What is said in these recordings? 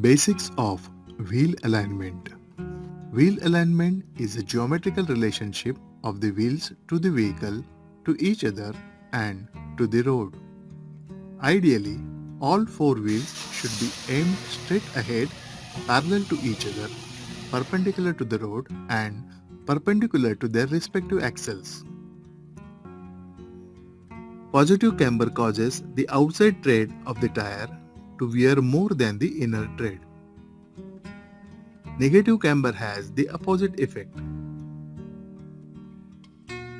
Basics of wheel alignment. Wheel alignment is a geometrical relationship of the wheels to the vehicle, to each other, and to the road. Ideally, all four wheels should be aimed straight ahead, parallel to each other, perpendicular to the road, and perpendicular to their respective axles. Positive camber causes the outside tread of the tire to wear more than the inner tread. Negative camber has the opposite effect.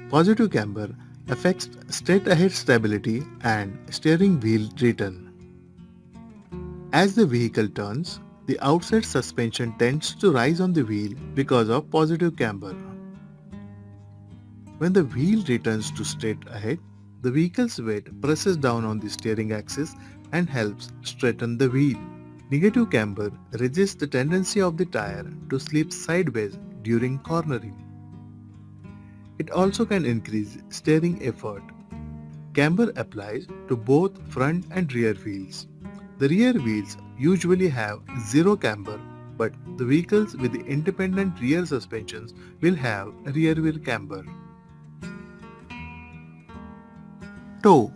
Positive camber affects straight ahead stability and steering wheel return. As the vehicle turns, the outside suspension tends to rise on the wheel because of positive camber. When the wheel returns to straight ahead, the vehicle's weight presses down on the steering axis and helps straighten the wheel. Negative camber resists the tendency of the tire to slip sideways during cornering. It also can increase steering effort. Camber applies to both front and rear wheels. The rear wheels usually have zero camber, but the vehicles with the independent rear suspensions will have rear wheel camber. Toe.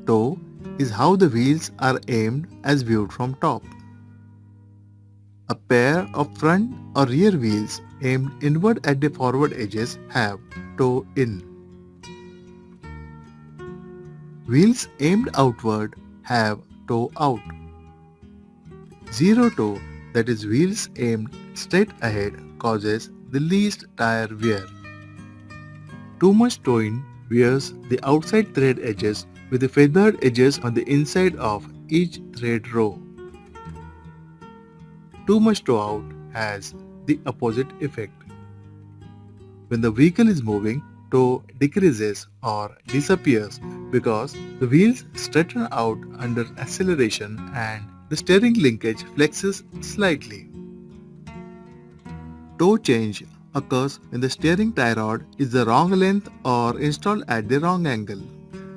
Toe is how the wheels are aimed as viewed from top. A pair of front or rear wheels aimed inward at the forward edges have toe in. Wheels aimed outward have toe out. Zero toe, that is wheels aimed straight ahead, causes the least tire wear. Too much toe in wears the outside thread edges with the feathered edges on the inside of each thread row. Too much toe out has the opposite effect. When the vehicle is moving, toe decreases or disappears because the wheels straighten out under acceleration and the steering linkage flexes slightly. Toe change occurs when the steering tie rod is the wrong length or installed at the wrong angle.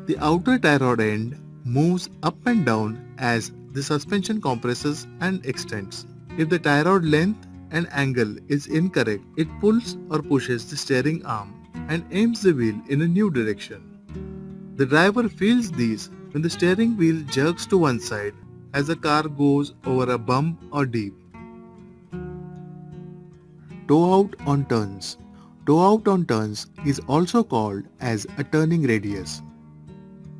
The outer tie rod end moves up and down as the suspension compresses and extends. If the tie rod length and angle is incorrect, it pulls or pushes the steering arm and aims the wheel in a new direction. The driver feels these when the steering wheel jerks to one side as the car goes over a bump or dip. Toe out on turns. Toe out on turns is also called as a turning radius.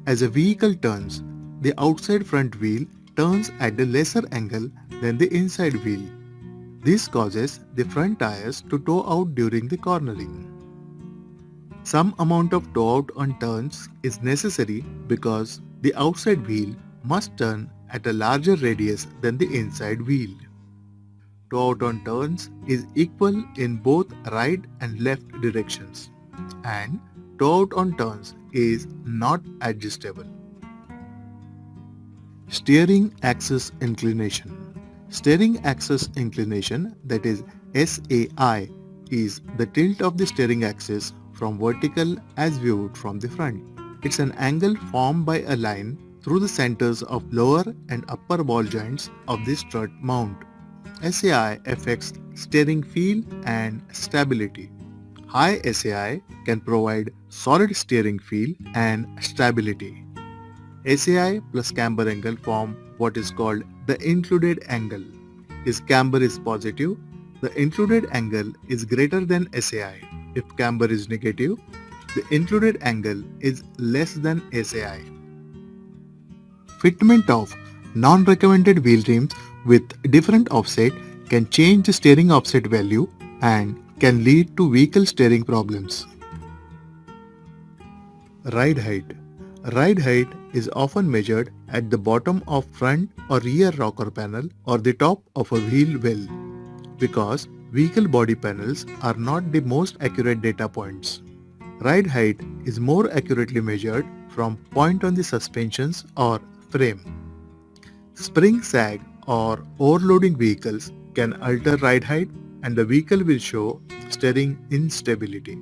As a vehicle turns, the outside front wheel turns at a lesser angle than the inside wheel. This causes the front tires to toe out during the cornering. Some amount of toe out on turns is necessary because the outside wheel must turn at a larger radius than the inside wheel. Toe out on turns is equal in both right and left directions, and toe out on turns is not adjustable. Steering axis inclination. Steering axis inclination, that is SAI, is the tilt of the steering axis from vertical as viewed from the front. It's an angle formed by a line through the centers of lower and upper ball joints of the strut mount. SAI affects steering feel and stability. High SAI can provide solid steering feel and stability. SAI plus camber angle form what is called the included angle. If camber is positive, the included angle is greater than SAI. If camber is negative, the included angle is less than SAI. Fitment of non-recommended wheel rims with different offset can change the steering offset value and can lead to vehicle steering problems. Ride height. Ride height is often measured at the bottom of front or rear rocker panel or the top of a wheel well because vehicle body panels are not the most accurate data points. Ride height is more accurately measured from point on the suspensions or frame. Spring sag or overloading vehicles can alter ride height and the vehicle will show steering instability.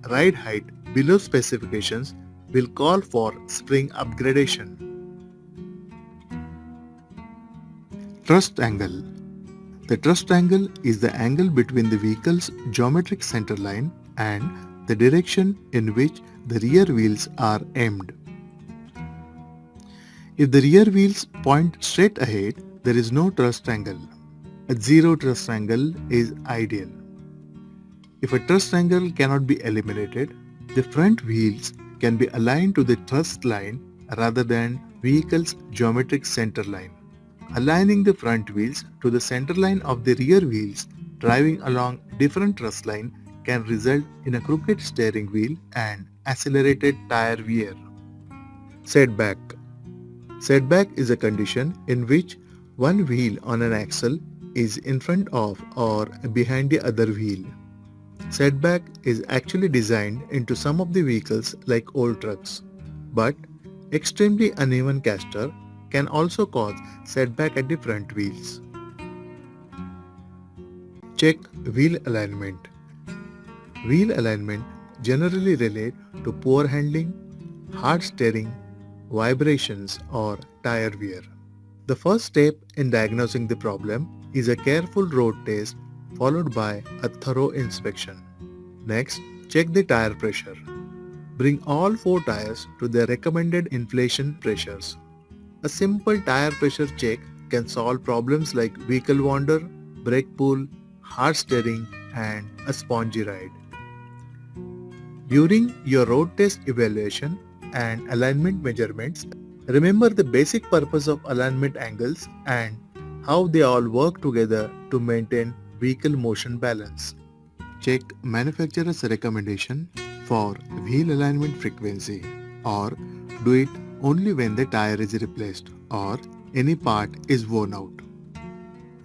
Ride height below specifications will call for spring upgradation. Thrust angle. The thrust angle is the angle between the vehicle's geometric center line and the direction in which the rear wheels are aimed. If the rear wheels point straight ahead, there is no thrust angle. A zero thrust angle is ideal. If a thrust angle cannot be eliminated, the front wheels can be aligned to the thrust line rather than vehicle's geometric center line. Aligning the front wheels to the center line of the rear wheels driving along different thrust line can result in a crooked steering wheel and accelerated tire wear. Setback. Setback is a condition in which one wheel on an axle is in front of or behind the other wheel. Setback is actually designed into some of the vehicles like old trucks, but extremely uneven caster can also cause setback at the front wheels. Check wheel alignment. Wheel alignment generally relate to poor handling, hard steering, vibrations or tire wear. The first step in diagnosing the problem is a careful road test followed by a thorough inspection. Next, check the tire pressure. Bring all 4 tires to their recommended inflation pressures. A simple tire pressure check can solve problems like vehicle wander, brake pull, hard steering, and a spongy ride. During your road test evaluation and alignment measurements, remember the basic purpose of alignment angles and how they all work together to maintain vehicle motion balance. Check manufacturer's recommendation for wheel alignment frequency, or do it only when the tire is replaced or any part is worn out.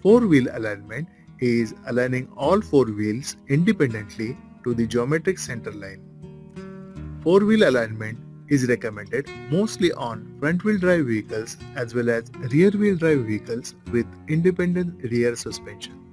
4-wheel alignment is aligning all 4 wheels independently to the geometric center line. 4-wheel alignment is recommended mostly on front-wheel drive vehicles as well as rear-wheel drive vehicles with independent rear suspension.